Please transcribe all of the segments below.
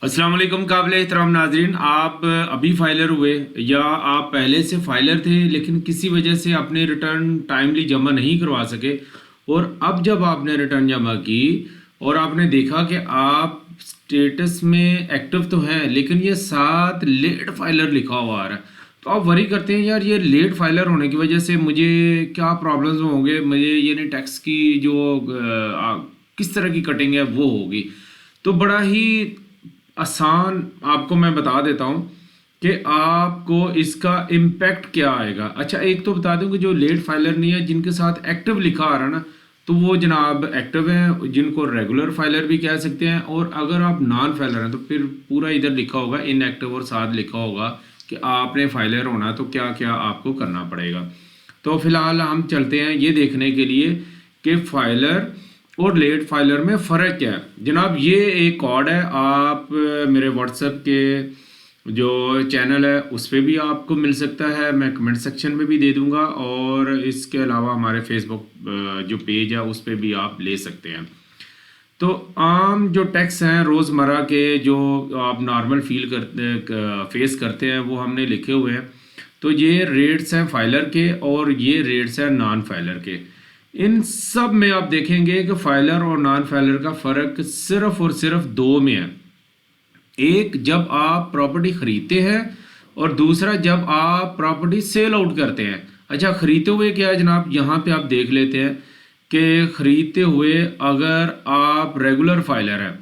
अस्सलाम वालेकुम काबिल एहतराम नाजरीन। आप अभी फाइलर हुए या आप पहले से फाइलर थे लेकिन किसी वजह से अपने रिटर्न टाइमली जमा नहीं करवा सके, और अब जब आपने रिटर्न जमा की और आपने देखा कि आप स्टेटस में एक्टिव तो हैं लेकिन ये साथ लेट फाइलर लिखा हुआ आ रहा है, तो आप वरी करते हैं यार ये लेट फाइलर होने की वजह से मुझे क्या प्रॉब्लम्स होंगे, मुझे ये नहीं टैक्स की जो किस तरह की कटिंग है वो होगी। तो बड़ा ही आसान आपको मैं बता देता हूँ कि आपको इसका इम्पैक्ट क्या आएगा। अच्छा, एक तो बता दूं कि जो लेट फाइलर नहीं है, जिनके साथ एक्टिव लिखा आ रहा है ना, तो वो जनाब एक्टिव हैं, जिनको रेगुलर फाइलर भी कह सकते हैं। और अगर आप नॉन फाइलर हैं तो फिर पूरा इधर लिखा होगा इनएक्टिव और साथ लिखा होगा कि आपने फाइलर होना तो क्या क्या आपको करना पड़ेगा। तो फिलहाल हम चलते हैं ये देखने के लिए कि फाइलर और लेट फाइलर में फ़र्क क्या है। जनाब ये एक कोड है, आप मेरे व्हाट्सएप के जो चैनल है उस पर भी आपको मिल सकता है, मैं कमेंट सेक्शन में भी दे दूंगा, और इसके अलावा हमारे फेसबुक जो पेज है उस पर भी आप ले सकते हैं। तो आम जो टैक्स हैं रोज़मर्रा के जो आप नॉर्मल फील करते फेस करते हैं वो हमने लिखे हुए हैं। तो ये रेट्स हैं फाइलर के और ये रेट्स हैं नॉन फाइलर के। इन सब में आप देखेंगे कि फाइलर और नॉन फाइलर का फ़र्क सिर्फ और सिर्फ दो में है। एक, जब आप प्रॉपर्टी खरीदते हैं, और दूसरा जब आप प्रॉपर्टी सेल आउट करते हैं। अच्छा, खरीदते हुए क्या है जनाब, यहाँ पे आप देख लेते हैं कि खरीदते हुए अगर आप रेगुलर फाइलर हैं,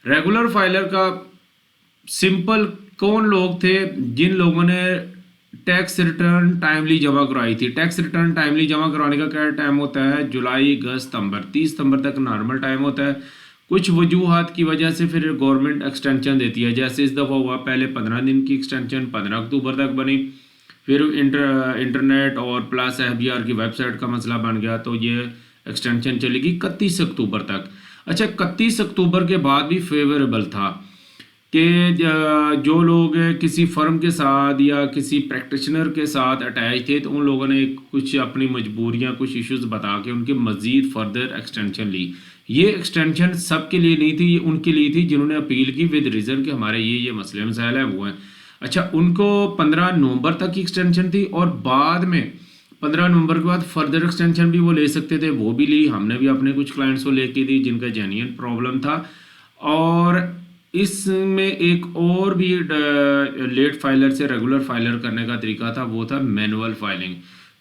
रेगुलर फाइलर का सिंपल कौन लोग थे जिन लोगों ने टैक्स रिटर्न टाइमली जमा करवाई थी। टैक्स रिटर्न टाइमली जमा करवाने का क्या टाइम होता है, जुलाई अगस्त सितंबर, 30 सितंबर तक नॉर्मल टाइम होता है। कुछ वजूहात की वजह से फिर गवर्नमेंट एक्सटेंशन देती है, जैसे इस दफ़ा हुआ, पहले 15 दिन की एक्सटेंशन 15 अक्टूबर तक बनी, फिर इंटरनेट और प्लस एफबीआर की वेबसाइट का मसला बन गया, तो ये एक्सटेंशन चलेगी 31 अक्टूबर तक। अच्छा, 31 अक्टूबर के बाद भी फेवरेबल था कि जो लोग किसी फर्म के साथ या किसी प्रैक्टिशनर के साथ अटैच थे तो उन लोगों ने कुछ अपनी मजबूरियां, कुछ इश्यूज बता के उनके मज़ीद फर्दर एक्सटेंशन ली। ये एक्सटेंशन सबके लिए नहीं थी, ये उनके लिए थी जिन्होंने अपील की विद रीज़न कि हमारे ये मसले मसाइल हैं वो हैं। अच्छा, उनको 15 नवंबर तक की एक्सटेंशन थी, और बाद में 15 नवंबर के बाद फर्दर एक्सटेंशन भी वो ले सकते थे, वो भी ली। हमने भी अपने कुछ क्लाइंट्स को लेके दी जिनका जेन्युइन प्रॉब्लम था। और इसमें एक और भी लेट फाइलर से रेगुलर फाइलर करने का तरीका था, वो था मैनुअल फाइलिंग।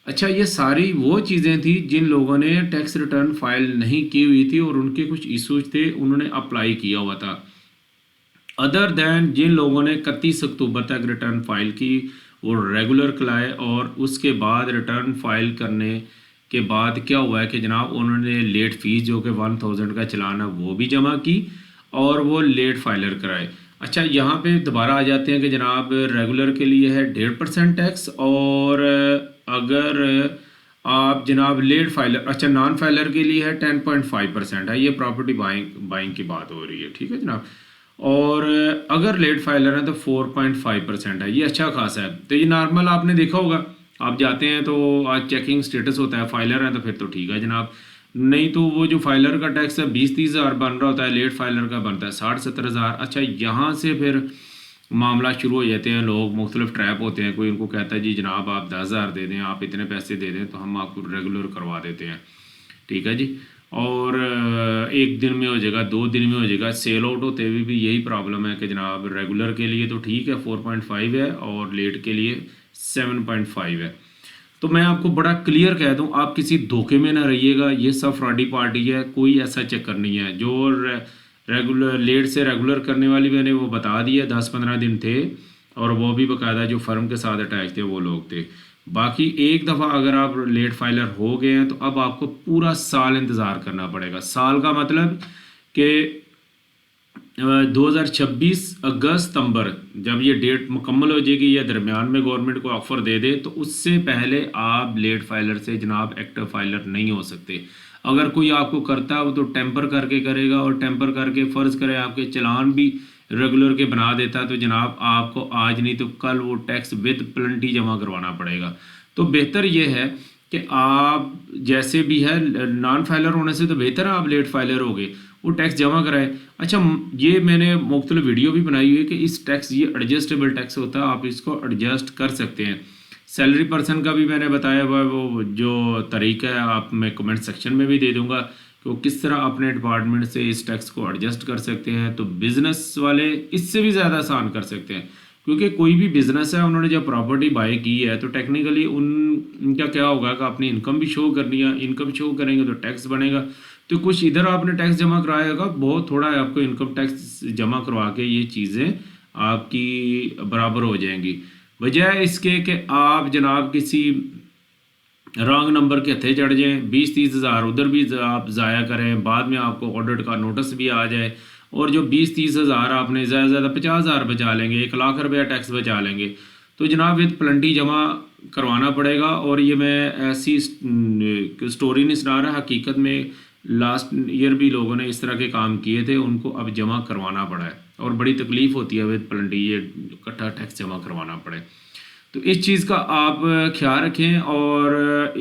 अच्छा, ये सारी वो चीज़ें थी जिन लोगों ने टैक्स रिटर्न फाइल नहीं की हुई थी और उनके कुछ इशूज थे, उन्होंने अप्लाई किया हुआ था। अदर दैन जिन लोगों ने 31 अक्टूबर तक रिटर्न फाइल की वो रेगुलर कराए, और उसके बाद रिटर्न फाइल करने के बाद क्या हुआ है कि जनाब उन्होंने लेट फीस जो कि 1000 का चलान है वो भी जमा की, और वो लेट फाइलर कराए। अच्छा, यहाँ पे दोबारा आ जाते हैं कि जनाब रेगुलर के लिए है 1.5% टैक्स, और अगर आप जनाब लेट फाइलर, अच्छा नॉन फाइलर के लिए है 10.5% है। ये प्रॉपर्टी बाइंग की बात हो रही है, ठीक है जनाब। और अगर लेट फाइलर है तो 4.5% है। ये अच्छा खासा है। तो ये नॉर्मल आपने देखा होगा, आप जाते हैं तो आज चेकिंग स्टेटस होता है, फाइलर है तो फिर तो ठीक है जनाब, नहीं तो वो जो फाइलर का टैक्स है 20-30 हज़ार बन रहा होता है, लेट फाइलर का बनता है 60-70 हज़ार। अच्छा, यहाँ से फिर मामला शुरू हो जाते हैं, लोग मुख्तलिफ ट्रैप होते हैं। कोई उनको कहता है जी जनाब आप 10 हज़ार दे दें, आप इतने पैसे दे दें तो हम आपको रेगुलर करवा देते हैं, ठीक है जी। और एक दिन में हो जाएगा, 2 दिन में हो जाएगा। सेल आउट होते हुए भी यही प्रॉब्लम है कि जनाब रेगुलर के लिए तो ठीक है 4.5 है, और लेट के लिए 7.5 है। तो मैं आपको बड़ा क्लियर कह दूं, आप किसी धोखे में ना रहिएगा, ये सब फ्रॉडी पार्टी है, कोई ऐसा चक्कर नहीं है। जो रेगुलर लेट से रेगुलर करने वाली मैंने वो बता दिया, 10-15 दिन थे, और वो भी बकायदा जो फर्म के साथ अटैच थे वो लोग थे। बाकी एक दफ़ा अगर आप लेट फाइलर हो गए हैं तो अब आपको पूरा साल इंतज़ार करना पड़ेगा। साल का मतलब कि 2026 अगस्त सितंबर, जब ये डेट मुकम्मल हो जाएगी या दरमियान में गवर्नमेंट को ऑफ़र दे दे, तो उससे पहले आप लेट फाइलर से जनाब एक्टिव फाइलर नहीं हो सकते। अगर कोई आपको करता है वो तो टेम्पर करके करेगा, और टेम्पर करके फ़र्ज़ करे आपके चलान भी रेगुलर के बना देता, तो जनाब आपको आज नहीं तो कल वो टैक्स विद पेनल्टी जमा करवाना पड़ेगा। तो बेहतर ये है कि आप जैसे भी है, नॉन फाइलर होने से तो बेहतर है आप लेट फाइलर हो गए, वो टैक्स जमा कराए। अच्छा ये मैंने मुख्तलिफ वीडियो भी बनाई हुई है कि इस टैक्स, ये एडजस्टेबल टैक्स होता है, आप इसको एडजस्ट कर सकते हैं। सैलरी पर्सन का भी मैंने बताया हुआ है, वो जो तरीका है आप मैं कमेंट सेक्शन में भी दे दूंगा कि वो किस तरह अपने डिपार्टमेंट से इस टैक्स को एडजस्ट कर सकते हैं। तो बिज़नेस वाले इससे भी ज़्यादा आसान कर सकते हैं, क्योंकि कोई भी बिज़नेस है, उन्होंने जब प्रॉपर्टी बाय की है तो टेक्निकली उनका क्या होगा कि अपनी इनकम भी शो करनी है, इनकम शो करेंगे तो टैक्स बनेगा। तो कुछ इधर आपने टैक्स जमा कराया होगा, बहुत थोड़ा है, आपको इनकम टैक्स जमा करवा के ये चीज़ें आपकी बराबर हो जाएंगी। बजाय इसके कि आप जनाब किसी रॉन्ग नंबर के हथे चढ़ जाएँ, 20-30 हज़ार उधर भी आप ज़ाया करें, बाद में आपको ऑडिट का नोटिस भी आ जाए, और जो 20-30 हज़ार आपने ज़्यादा से ज़्यादा 50 हज़ार बचा लेंगे, 1 लाख रुपया टैक्स बचा लेंगे, तो जनाब विद प्लेंटी जमा करवाना पड़ेगा। और ये मैं ऐसी स्टोरी नहीं सुना रहा, हकीकत में लास्ट ईयर भी लोगों ने इस तरह के काम किए थे, उनको अब जमा करवाना पड़ा है, और बड़ी तकलीफ़ होती है विद प्लेंटी ये इकट्ठा टैक्स जमा करवाना पड़े। तो इस चीज़ का आप ख्याल रखें। और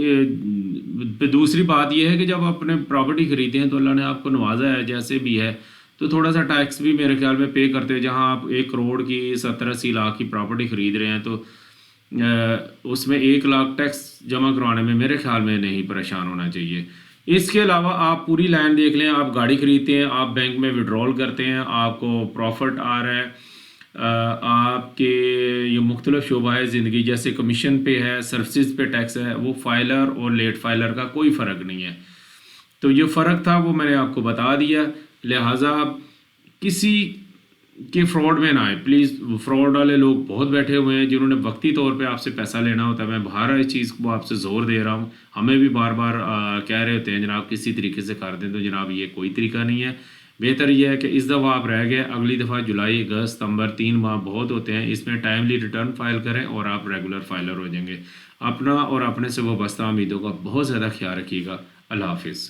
दूसरी बात यह है कि जब आपने प्रॉपर्टी ख़रीदे हैं तो अल्लाह ने आपको नवाजा है जैसे भी है, तो थोड़ा सा टैक्स भी मेरे ख्याल में पे करते हैं। जहां आप 1 करोड़ की 70-80 लाख की प्रॉपर्टी ख़रीद रहे हैं, तो उसमें 1 लाख टैक्स जमा करवाने में मेरे ख्याल में नहीं परेशान होना चाहिए। इसके अलावा आप पूरी लाइन देख लें, आप गाड़ी ख़रीदते हैं, आप बैंक में विड्रॉल करते हैं, आपको प्रॉफिट आ रहा है, आपके ये मुख्तलिफ शोबाए ज़िंदगी, जैसे कमीशन पे है, सर्विसेज पे टैक्स है, वो फाइलर और लेट फाइलर का कोई फ़र्क नहीं है। तो ये फ़र्क था वो मैंने आपको बता दिया। लिहाजा आप किसी के फ्रॉड में ना आए प्लीज़। फ्रॉड वाले लोग बहुत बैठे हुए हैं जिन्होंने वक्ती तौर पे आपसे पैसा लेना होता है। मैं बाहर इस चीज़ को आपसे ज़ोर दे रहा हूँ, हमें भी बार बार कह रहे होते हैं जनाब किसी तरीके से कर दें, तो जनाब ये कोई तरीका नहीं है। बेहतर यह है कि इस दफ़ा आप रह गए, अगली दफ़ा जुलाई, अगस्त, सितंबर 3 माह बहुत होते हैं, इसमें टाइमली रिटर्न फाइल करें और आप रेगुलर फाइलर हो जाएंगे। अपना और अपने से वाबस्ता उम्मीदों का बहुत ज़्यादा ख्याल रखिएगा। अल्लाह हाफिज़।